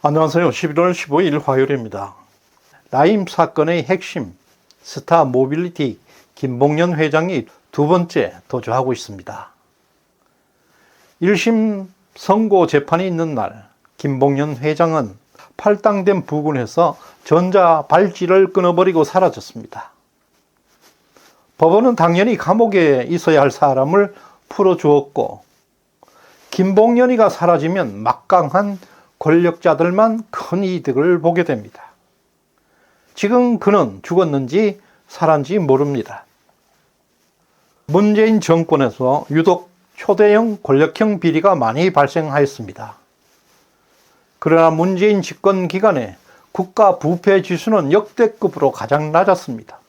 안녕하세요. 11월 15일 화요일입니다. 라임 사건의 핵심, 스타 모빌리티 김봉연 회장이 두 번째 도주하고 있습니다. 1심 선고 재판이 있는 날, 김봉연 회장은 팔당된 부근에서 전자 발찌를 끊어버리고 사라졌습니다. 법원은 당연히 감옥에 있어야 할 사람을 풀어주었고, 김봉연이가 사라지면 막강한 권력자들만 큰 이득을 보게 됩니다. 지금 그는 죽었는지 살았는지 모릅니다. 문재인 정권에서 유독 초대형 권력형 비리가 많이 발생하였습니다. 그러나 문재인 집권 기간에 국가 부패 지수는 역대급으로 가장 낮았습니다.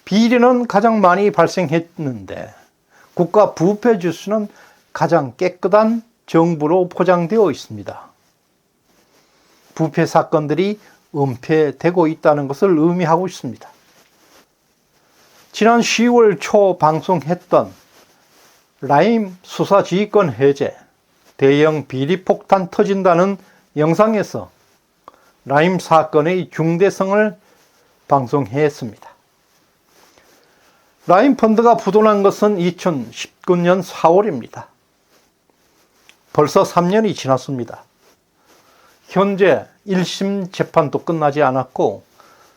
비리는 가장 많이 발생했는데 국가 부패 지수는 가장 깨끗한 정부로 포장되어 있습니다. 부패 사건들이 은폐되고 있다는 것을 의미하고 있습니다. 지난 10월 초 방송했던 라임 수사지휘권 해제, 대형 비리 폭탄 터진다는 영상에서 라임 사건의 중대성을 방송했습니다. 라임 펀드가 부도난 것은 2019년 4월입니다. 벌써 3년이 지났습니다. 현재 1심 재판도 끝나지 않았고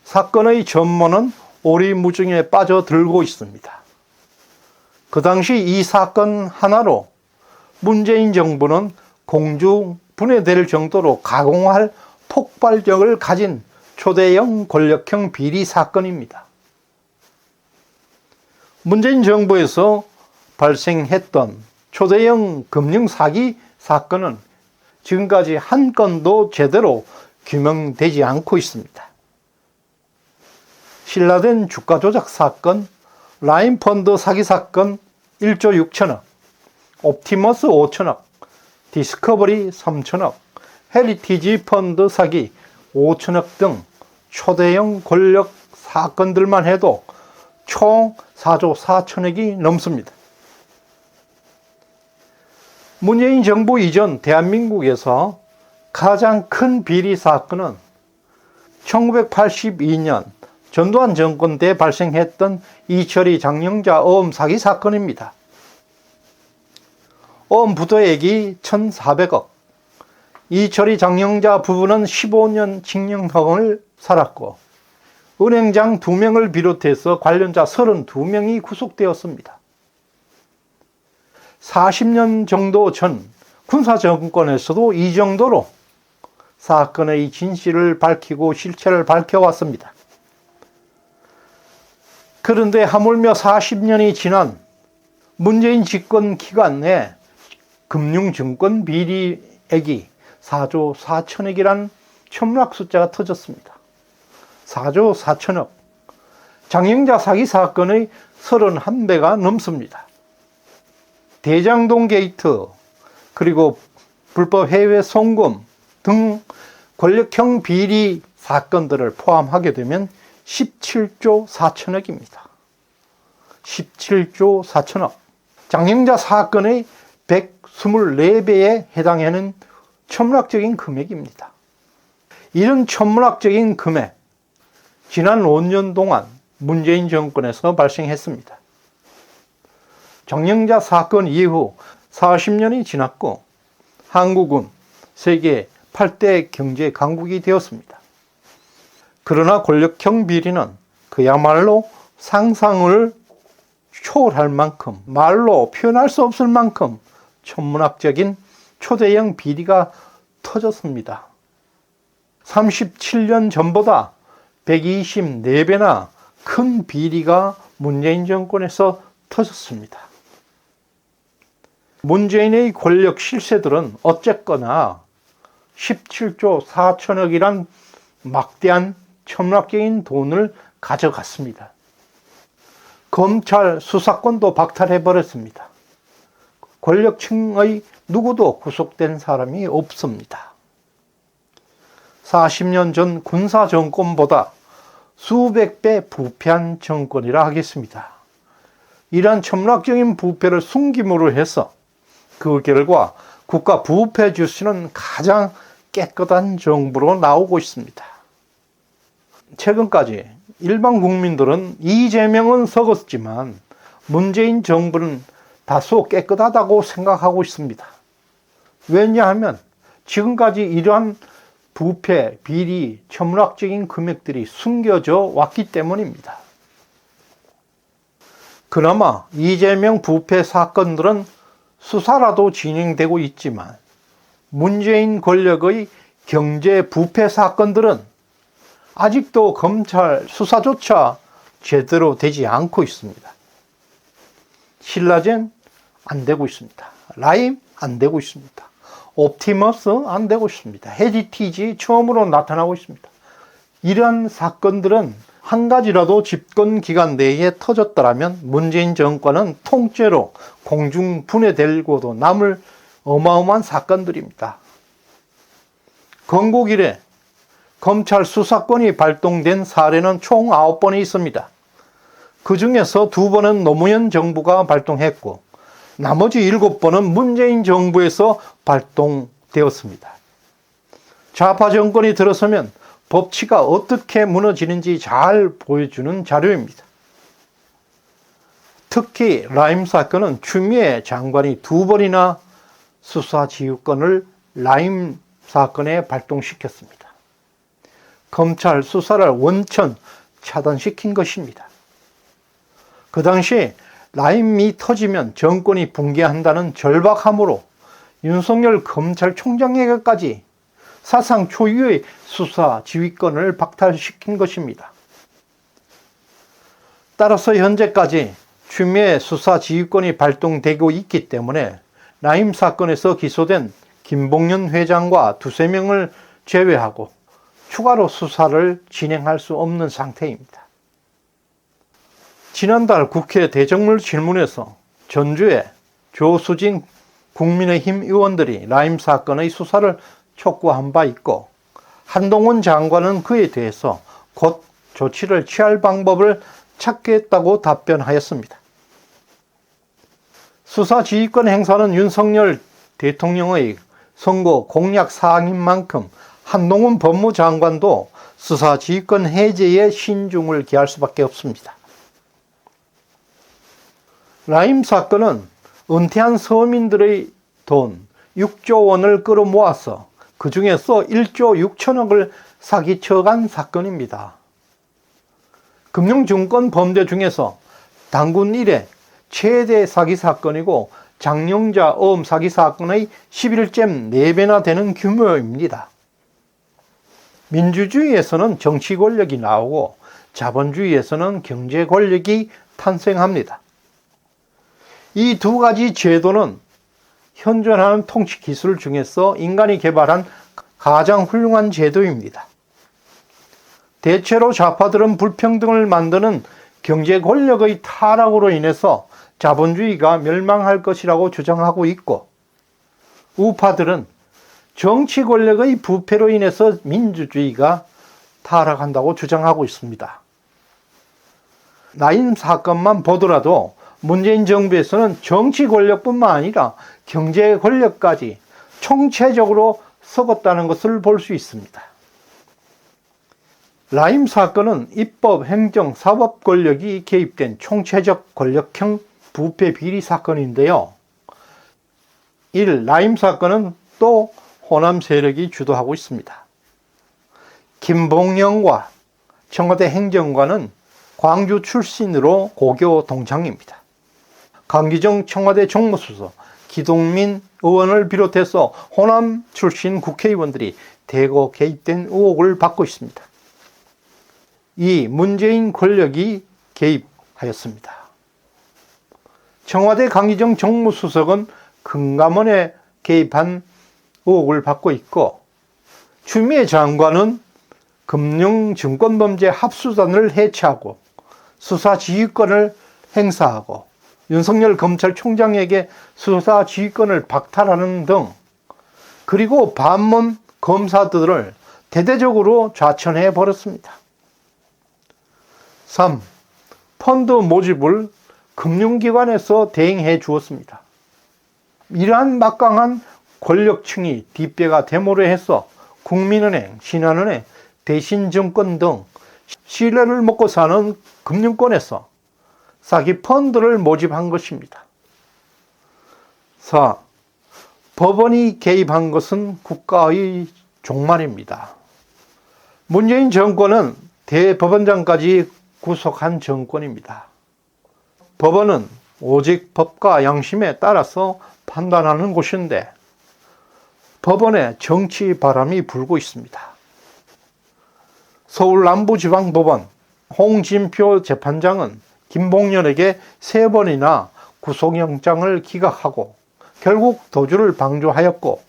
사건의 전모는 오리무중에 빠져들고 있습니다. 그 당시 이 사건 하나로 문재인 정부는 공중 분해될 정도로 가공할 폭발력을 가진 초대형 권력형 비리 사건입니다. 문재인 정부에서 발생했던 초대형 금융 사기 사건은 지금까지 한 건도 제대로 규명되지 않고 있습니다. 신라된 주가 조작 사건, 라임 펀드 사기 사건 1조 6천억, 옵티머스 5천억, 디스커버리 3천억, 헤리티지 펀드 사기 5천억 등 초대형 권력 사건들만 해도 총 4조 4천억이 넘습니다. 문재인 정부 이전 대한민국에서 가장 큰 비리 사건은 1982년 전두환 정권 때 발생했던 이철희 장영자 어음 사기 사건입니다. 어음 부도액이 1,400억, 이철희 장영자 부부는 15년 징역형을 살았고 은행장 2명을 비롯해서 관련자 32명이 구속되었습니다. 40년 정도 전 군사정권에서도 이 정도로 사건의 진실을 밝히고 실체를 밝혀왔습니다. 그런데 하물며 40년이 지난 문재인 집권 기간 내 금융증권 비리액이 4조 4천억이란 천문학 숫자가 터졌습니다. 4조 4천억. 장영자 사기 사건의 31배가 넘습니다. 대장동 게이트, 그리고 불법 해외 송금 등 권력형 비리 사건들을 포함하게 되면 17조 4천억입니다. 17조 4천억. 장영자 사건의 124배에 해당하는 천문학적인 금액입니다. 이런 천문학적인 금액, 지난 5년 동안 문재인 정권에서 발생했습니다. 장영자 사건 이후 40년이 지났고 한국은 세계 8대 경제 강국이 되었습니다. 그러나 권력형 비리는 그야말로 상상을 초월할 만큼, 말로 표현할 수 없을 만큼 천문학적인 초대형 비리가 터졌습니다. 37년 전보다 124배나 큰 비리가 문재인 정권에서 터졌습니다. 문재인의 권력 실세들은 어쨌거나 17조 4천억이란 막대한 천문학적인 돈을 가져갔습니다. 검찰 수사권도 박탈해버렸습니다. 권력층의 누구도 구속된 사람이 없습니다. 40년 전 군사정권보다 수백 배 부패한 정권이라 하겠습니다. 이러한 천문학적인 부패를 숨김으로 해서 그 결과 국가 부패 지수는 가장 깨끗한 정부로 나오고 있습니다. 최근까지 일반 국민들은 이재명은 썩었지만 문재인 정부는 다소 깨끗하다고 생각하고 있습니다. 왜냐하면 지금까지 이러한 부패, 비리, 천문학적인 금액들이 숨겨져 왔기 때문입니다. 그나마 이재명 부패 사건들은 수사라도 진행되고 있지만 문재인 권력의 경제 부패 사건들은 아직도 검찰 수사조차 제대로 되지 않고 있습니다. 신라젠 안 되고 있습니다. 라임 안 되고 있습니다. 옵티머스 안 되고 있습니다. 헤리티지 처음으로 나타나고 있습니다. 이러한 사건들은 한 가지라도 집권 기간 내에 터졌더라면 문재인 정권은 통째로 공중 분해되고도 남을 어마어마한 사건들입니다. 건국 이래 검찰 수사권이 발동된 사례는 총 9번이 있습니다. 그 중에서 2번은 노무현 정부가 발동했고 나머지 7번은 문재인 정부에서 발동되었습니다. 좌파 정권이 들어서면 법치가 어떻게 무너지는지 잘 보여주는 자료입니다. 특히 라임 사건은 추미애 장관이 2번이나 수사지휘권을 라임 사건에 발동시켰습니다. 검찰 수사를 원천 차단시킨 것입니다. 그 당시 라임이 터지면 정권이 붕괴한다는 절박함으로 윤석열 검찰총장에게까지 사상 초유의 수사 지휘권을 박탈시킨 것입니다. 따라서 현재까지 추미애 수사 지휘권이 발동되고 있기 때문에 라임 사건에서 기소된 김봉연 회장과 2~3명을 제외하고 추가로 수사를 진행할 수 없는 상태입니다. 지난달 국회 대정물 질문에서 전주의 조수진 국민의힘 의원들이 라임 사건의 수사를 촉구한 바 있고 한동훈 장관은 그에 대해서 곧 조치를 취할 방법을 찾겠다고 답변하였습니다. 수사지휘권 행사는 윤석열 대통령의 선거 공약 사항인 만큼 한동훈 법무장관도 수사지휘권 해제에 신중을 기할 수밖에 없습니다. 라임 사건은 은퇴한 서민들의 돈 6조 원을 끌어모아서 그 중에서 1조 6천억을 사기쳐간 사건입니다. 금융증권 범죄 중에서 단군 이래 최대 사기 사건이고 장영자 어음 사기 사건의 11.4배나 되는 규모입니다. 민주주의에서는 정치 권력이 나오고 자본주의에서는 경제 권력이 탄생합니다. 이 2가지 제도는 현존하는 통치 기술 중에서 인간이 개발한 가장 훌륭한 제도입니다. 대체로 좌파들은 불평등을 만드는 경제 권력의 타락으로 인해서 자본주의가 멸망할 것이라고 주장하고 있고, 우파들은 정치 권력의 부패로 인해서 민주주의가 타락한다고 주장하고 있습니다. 라임 사건만 보더라도 문재인 정부에서는 정치 권력뿐만 아니라 경제 권력까지 총체적으로 썩었다는 것을 볼 수 있습니다. 라임 사건은 입법, 행정, 사법 권력이 개입된 총체적 권력형 부패 비리 사건인데요. 1. 라임 사건은 또 호남 세력이 주도하고 있습니다. 김봉영과 청와대 행정관은 광주 출신으로 고교 동창입니다. 강기정 청와대 정무수석, 기동민 의원을 비롯해서 호남 출신 국회의원들이 대거 개입된 의혹을 받고 있습니다. 2. 문재인 권력이 개입하였습니다. 청와대 강기정 정무수석은 금감원에 개입한 의혹을 받고 있고, 추미애 장관은 금융증권범죄 합수단을 해체하고 수사지휘권을 행사하고 윤석열 검찰총장에게 수사지휘권을 박탈하는 등, 그리고 반문 검사들을 대대적으로 좌천해 버렸습니다. 3. 펀드 모집을 금융기관에서 대행해 주었습니다. 이러한 막강한 권력층이 뒷배가 데모를 해서 국민은행, 신한은행, 대신증권 등 신뢰를 먹고 사는 금융권에서 사기 펀드를 모집한 것입니다. 4. 법원이 개입한 것은 국가의 종말입니다. 문재인 정권은 대법원장까지 구속한 정권입니다. 법원은 오직 법과 양심에 따라서 판단하는 곳인데 법원에 정치 바람이 불고 있습니다. 서울 남부지방법원 홍진표 재판장은 김봉연에게 3번이나 구속영장을 기각하고 결국 도주를 방조하였고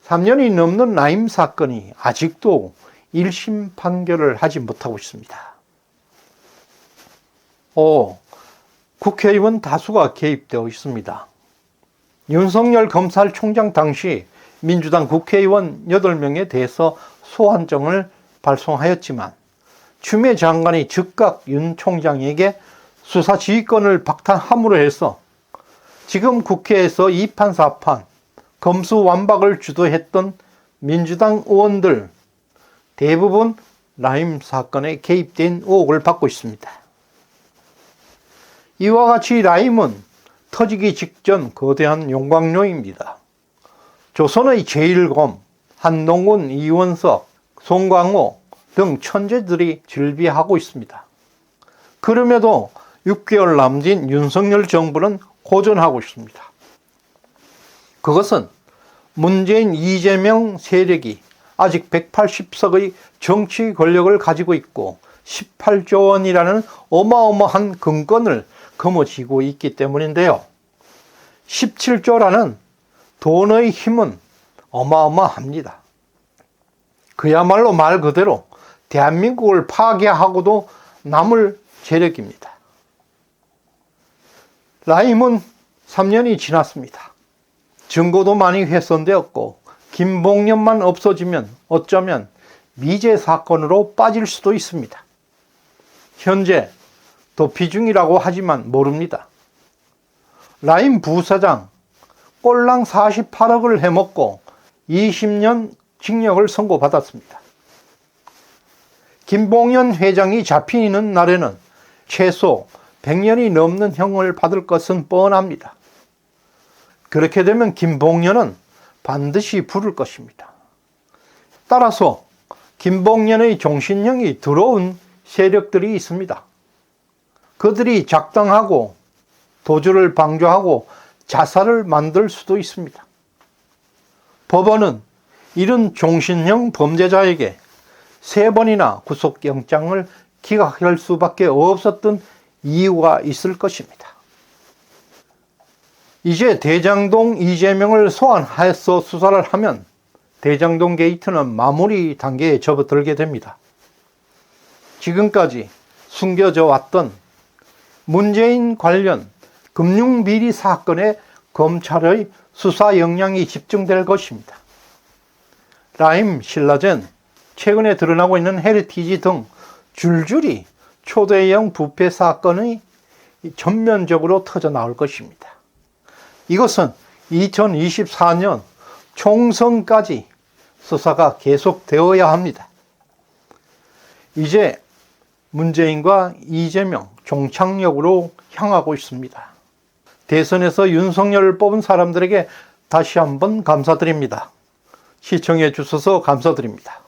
3년이 넘는 라임 사건이 아직도 1심 판결을 하지 못하고 있습니다. 5. 국회의원 다수가 개입되어 있습니다. 윤석열 검찰총장 당시 민주당 국회의원 8명에 대해서 소환장을 발송하였지만 추미애 장관이 즉각 윤 총장에게 수사 지휘권을 박탈함으로 해서 지금 국회에서 2판 4판 검수완박을 주도했던 민주당 의원들 대부분 라임 사건에 개입된 의혹을 받고 있습니다. 이와 같이 라임은 터지기 직전 거대한 용광로입니다. 조선의 제1검, 한동훈, 이원석, 송광호 등 천재들이 즐비하고 있습니다. 그럼에도 6개월 남짓 윤석열 정부는 고전하고 있습니다. 그것은 문재인, 이재명 세력이 아직 180석의 정치 권력을 가지고 있고 18조 원이라는 어마어마한 금권을 거머쥐고 있기 때문인데요. 17조라는 돈의 힘은 어마어마합니다. 그야말로 말 그대로 대한민국을 파괴하고도 남을 재력입니다. 라임은 3년이 지났습니다. 증거도 많이 훼손되었고 김봉연만 없어지면 어쩌면 미제 사건으로 빠질 수도 있습니다. 현재 도피 중이라고 하지만 모릅니다. 라임 부사장 꼴랑 48억을 해먹고 20년 징역을 선고받았습니다. 김봉연 회장이 잡히는 날에는 최소 100년이 넘는 형을 받을 것은 뻔합니다. 그렇게 되면 김봉연은 반드시 부를 것입니다. 따라서 김봉연의 종신형이 들어온 세력들이 있습니다. 그들이 작당하고 도주를 방조하고 자살을 만들 수도 있습니다. 법원은 이런 종신형 범죄자에게 3번이나 구속영장을 기각할 수밖에 없었던 이유가 있을 것입니다. 이제 대장동 이재명을 소환해서 수사를 하면 대장동 게이트는 마무리 단계에 접어들게 됩니다. 지금까지 숨겨져 왔던 문재인 관련 금융비리 사건에 검찰의 수사 역량이 집중될 것입니다. 라임, 신라젠, 최근에 드러나고 있는 헤리티지 등 줄줄이 초대형 부패 사건이 전면적으로 터져 나올 것입니다. 이것은 2024년 총선까지 수사가 계속되어야 합니다. 이제 문재인과 이재명 종착역으로 향하고 있습니다. 대선에서 윤석열을 뽑은 사람들에게 다시 한번 감사드립니다. 시청해 주셔서 감사드립니다.